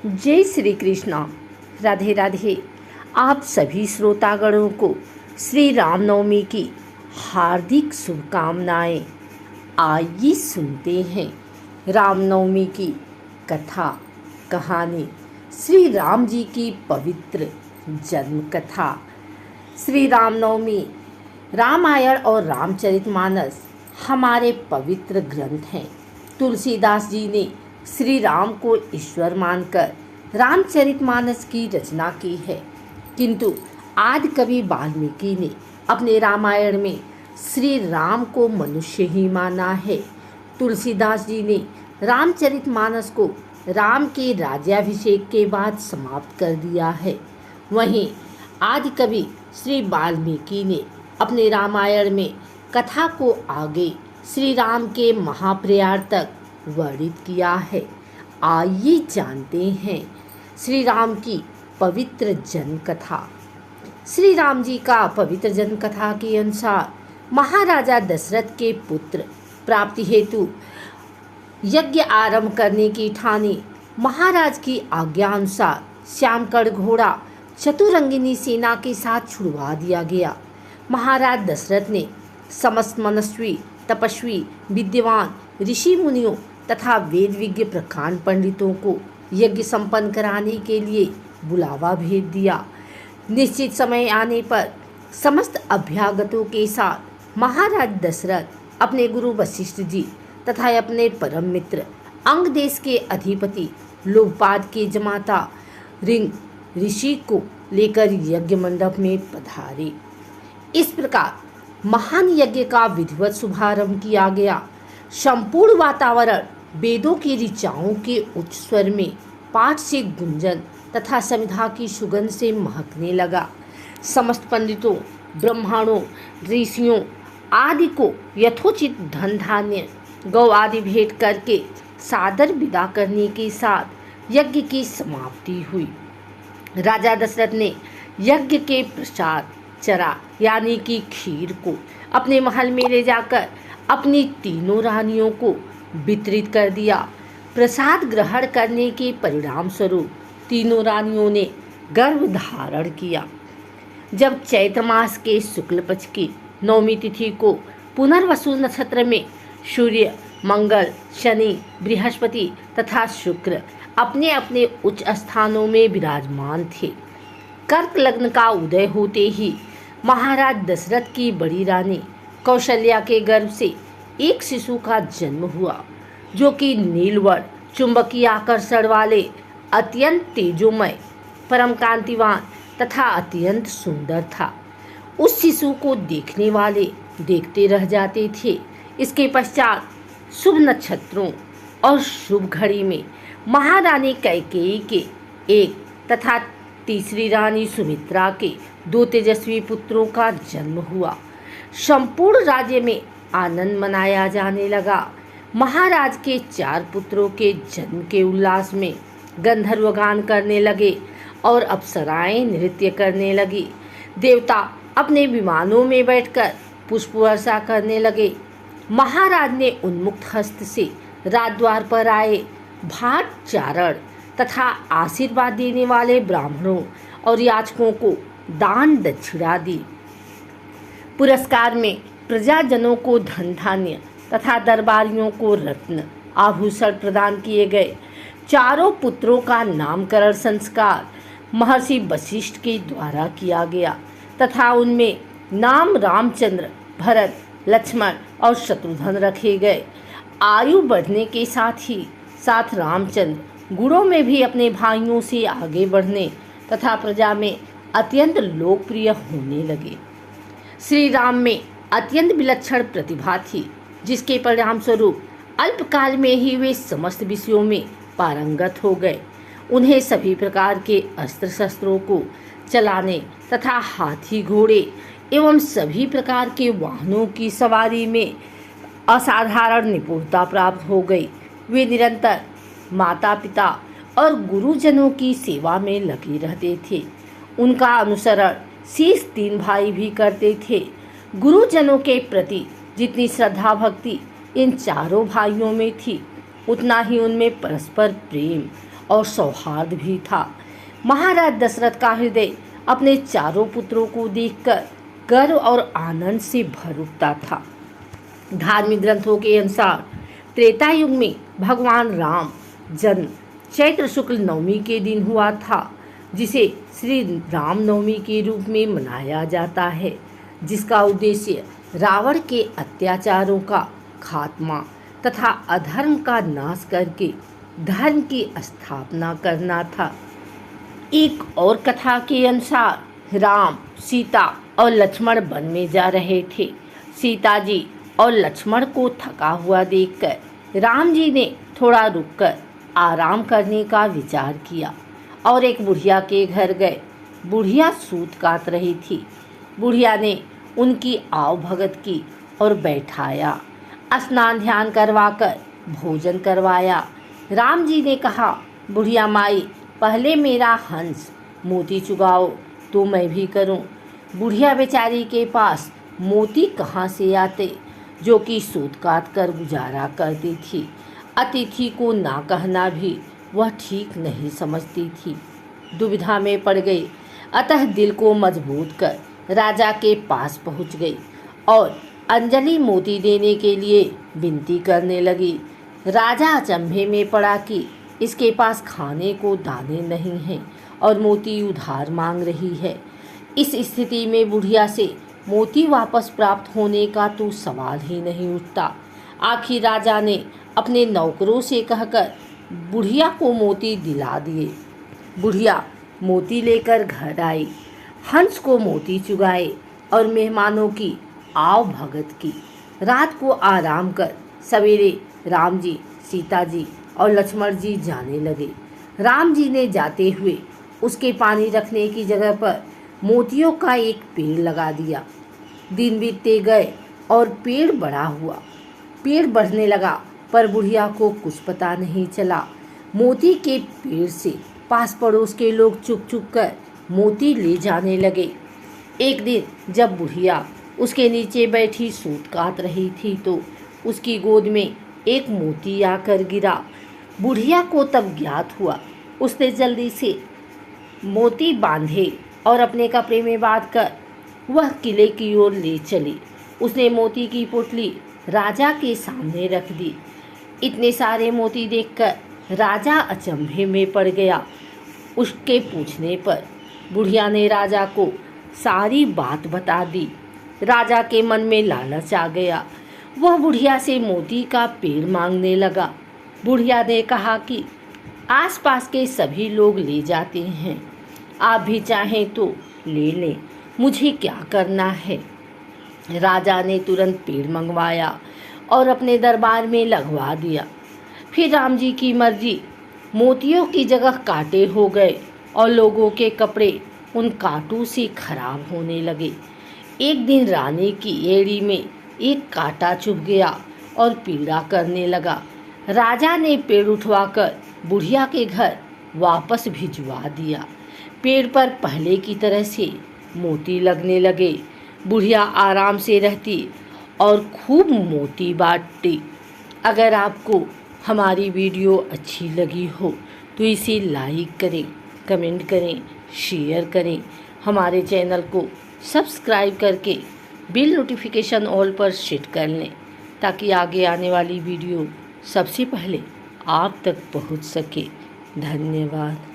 जय श्री कृष्णा। राधे राधे। आप सभी श्रोतागणों को श्री रामनवमी की हार्दिक शुभकामनाएं। आइए सुनते हैं रामनवमी की कथा कहानी, श्री राम जी की पवित्र जन्म कथा। श्री रामनवमी, रामायण और रामचरितमानस हमारे पवित्र ग्रंथ हैं। तुलसीदास जी ने श्री राम को ईश्वर मानकर रामचरितमानस की रचना की है, किंतु आदि कवि वाल्मीकि ने अपने रामायण में श्री राम को मनुष्य ही माना है। तुलसीदास जी ने रामचरितमानस को राम के राज्याभिषेक के बाद समाप्त कर दिया है। वहीं आदि कवि श्री वाल्मीकि ने अपने रामायण में कथा को आगे श्री राम के महाप्रयाण तक वर्णित किया है। आइए जानते हैं श्री राम की पवित्र जन्म कथा। श्री राम जी का पवित्र जन्म कथा के अनुसार महाराजा दशरथ के पुत्र प्राप्ति हेतु यज्ञ आरंभ करने की ठानी महाराज की आज्ञा अनुसार श्यामकर्ण घोड़ा चतुरंगिनी सेना के साथ छुड़वा दिया गया। महाराज दशरथ ने समस्त मनस्वी, तपस्वी, विद्वान ऋषि मुनियों तथा वेद विज्ञ प्रकांड पंडितों को यज्ञ संपन्न कराने के लिए बुलावा भेज दिया। निश्चित समय आने पर समस्त अभ्यागतों के साथ महाराज दशरथ अपने गुरु वशिष्ठ जी तथा अपने परम मित्र अंग देश के अधिपति लोकपाद के जमाता रिंग ऋषि को लेकर यज्ञ मंडप में पधारे। इस प्रकार महान यज्ञ का विधिवत शुभारंभ किया गया। संपूर्ण वातावरण वेदों की ऋचाओं के उच्च स्वर में पाठ से गुंजन तथा समिधा की सुगंध से महकने लगा। समस्त पंडितों, ब्राह्मणों, ऋषियों आदि को यथोचित धन धान्य गौ आदि भेंट करके सादर विदा करने के साथ यज्ञ की समाप्ति हुई। राजा दशरथ ने यज्ञ के प्रसाद चरा यानी कि खीर को अपने महल में ले जाकर अपनी तीनों रानियों को वितरित कर दिया। प्रसाद ग्रहण करने के परिणाम स्वरूप तीनों रानियों ने गर्भ धारण किया। जब चैत्र मास के शुक्ल पक्ष की नवमी तिथि को पुनर्वसु नक्षत्र में सूर्य, मंगल, शनि, बृहस्पति तथा शुक्र अपने अपने उच्च स्थानों में विराजमान थे, कर्क लग्न का उदय होते ही महाराज दशरथ की बड़ी रानी कौशल्या के गर्भ से एक शिशु का जन्म हुआ, जो कि नीलवर्ण चुंबकीय आकर्षण वाले, अत्यंत तेजोमय, परम कांतिवान तथा अत्यंत सुंदर था। उस शिशु को देखने वाले देखते रह जाते थे। इसके पश्चात शुभ नक्षत्रों और शुभ घड़ी में महारानी कैकेयी के एक तथा तीसरी रानी सुमित्रा के दो तेजस्वी पुत्रों का जन्म हुआ। संपूर्ण राज्य में आनंद मनाया जाने लगा। महाराज के 4 पुत्रों के जन्म के उल्लास में गंधर्व गान करने लगे और अप्सराएं नृत्य करने लगी। देवता अपने विमानों में बैठकर पुष्प वर्षा करने लगे। महाराज ने उन्मुक्त हस्त से राजद्वार पर आए भाट चारण तथा आशीर्वाद देने वाले ब्राह्मणों और याचकों को दान दक्षिणा दी। पुरस्कार में प्रजाजनों को धन धान्य तथा दरबारियों को रत्न आभूषण प्रदान किए गए। चारों पुत्रों का नामकरण संस्कार महर्षि वशिष्ठ के द्वारा किया गया तथा उनमें नाम रामचंद्र, भरत, लक्ष्मण और शत्रुघ्न रखे गए। आयु बढ़ने के साथ ही साथ रामचंद्र गुणों में भी अपने भाइयों से आगे बढ़ने तथा प्रजा में अत्यंत लोकप्रिय होने लगे। श्री राम में अत्यंत विलक्षण प्रतिभा थी, जिसके परिणाम स्वरूप अल्पकाल में ही वे समस्त विषयों में पारंगत हो गए। उन्हें सभी प्रकार के अस्त्र शस्त्रों को चलाने तथा हाथी, घोड़े एवं सभी प्रकार के वाहनों की सवारी में असाधारण निपुणता प्राप्त हो गई। वे निरंतर माता पिता और गुरुजनों की सेवा में लगे रहते थे। उनका अनुसरण शेष 3 भाई भी करते थे। गुरुजनों के प्रति जितनी श्रद्धा भक्ति इन चारों भाइयों में थी, उतना ही उनमें परस्पर प्रेम और सौहार्द भी था। महाराज दशरथ का हृदय अपने चारों पुत्रों को देखकर गर्व और आनंद से भर उठता था। धार्मिक ग्रंथों के अनुसार त्रेता युग में भगवान राम जन्म चैत्र शुक्ल नवमी के दिन हुआ था, जिसे श्री राम नवमी के रूप में मनाया जाता है, जिसका उद्देश्य रावण के अत्याचारों का खात्मा तथा अधर्म का नाश करके धर्म की स्थापना करना था। एक और कथा के अनुसार राम, सीता और लक्ष्मण वन में जा रहे थे। सीता जी और लक्ष्मण को थका हुआ देखकर राम जी ने थोड़ा रुककर आराम करने का विचार किया और एक बुढ़िया के घर गए। बुढ़िया सूत काट रही थी। बुढ़िया ने उनकी आव भगत की और बैठाया, स्नान ध्यान करवाकर भोजन करवाया। राम जी ने कहा, बुढ़िया माई, पहले मेरा हंस मोती चुगाओ तो मैं भी करूं। बुढ़िया बेचारी के पास मोती कहाँ से आते, जो कि सूत काट कर गुजारा करती थी। अतिथि को ना कहना भी वह ठीक नहीं समझती थी। दुविधा में पड़ गई, अतः दिल को मजबूत कर राजा के पास पहुंच गई और अंजलि मोती देने के लिए विनती करने लगी। राजा अचंभे में पड़ा कि इसके पास खाने को दाने नहीं हैं और मोती उधार मांग रही है। इस स्थिति में बुढ़िया से मोती वापस प्राप्त होने का तो सवाल ही नहीं उठता। आखिर राजा ने अपने नौकरों से कहकर बुढ़िया को मोती दिला दिए। बुढ़िया मोती लेकर घर आई, हंस को मोती चुगाए और मेहमानों की आव भगत की। रात को आराम कर सवेरे राम जी, सीता जी और लक्ष्मण जी जाने लगे। राम जी ने जाते हुए उसके पानी रखने की जगह पर मोतियों का एक पेड़ लगा दिया। दिन बीतते गए और पेड़ बड़ा हुआ। पेड़ बढ़ने लगा, पर बुढ़िया को कुछ पता नहीं चला। मोती के पेड़ से पास पड़ोस के लोग चुप चुप कर मोती ले जाने लगे। एक दिन जब बुढ़िया उसके नीचे बैठी सूत काट रही थी तो उसकी गोद में एक मोती आकर गिरा। बुढ़िया को तब ज्ञात हुआ। उसने जल्दी से मोती बांधे और अपने कपड़े में बांधकर वह किले की ओर ले चली। उसने मोती की पोटली राजा के सामने रख दी। इतने सारे मोती देखकर राजा अचंभे में पड़ गया। उसके पूछने पर बुढ़िया ने राजा को सारी बात बता दी। राजा के मन में लालच आ गया। वह बुढ़िया से मोती का पेड़ मांगने लगा। बुढ़िया ने कहा कि आसपास के सभी लोग ले जाते हैं, आप भी चाहें तो ले लें, मुझे क्या करना है। राजा ने तुरंत पेड़ मंगवाया और अपने दरबार में लगवा दिया। फिर राम जी की मर्जी, मोतियों की जगह कांटे हो गए और लोगों के कपड़े उन कांटों से खराब होने लगे। एक दिन रानी की एड़ी में एक कांटा चुभ गया और पीड़ा करने लगा। राजा ने पेड़ उठवाकर बुढ़िया के घर वापस भिजवा दिया। पेड़ पर पहले की तरह से मोती लगने लगे। बुढ़िया आराम से रहती और खूब मोती बांटती। अगर आपको हमारी वीडियो अच्छी लगी हो तो इसे लाइक करें, कमेंट करें, शेयर करें। हमारे चैनल को सब्सक्राइब करके बेल नोटिफिकेशन ऑल पर सेट कर लें ताकि आगे आने वाली वीडियो सबसे पहले आप तक पहुंच सके। धन्यवाद।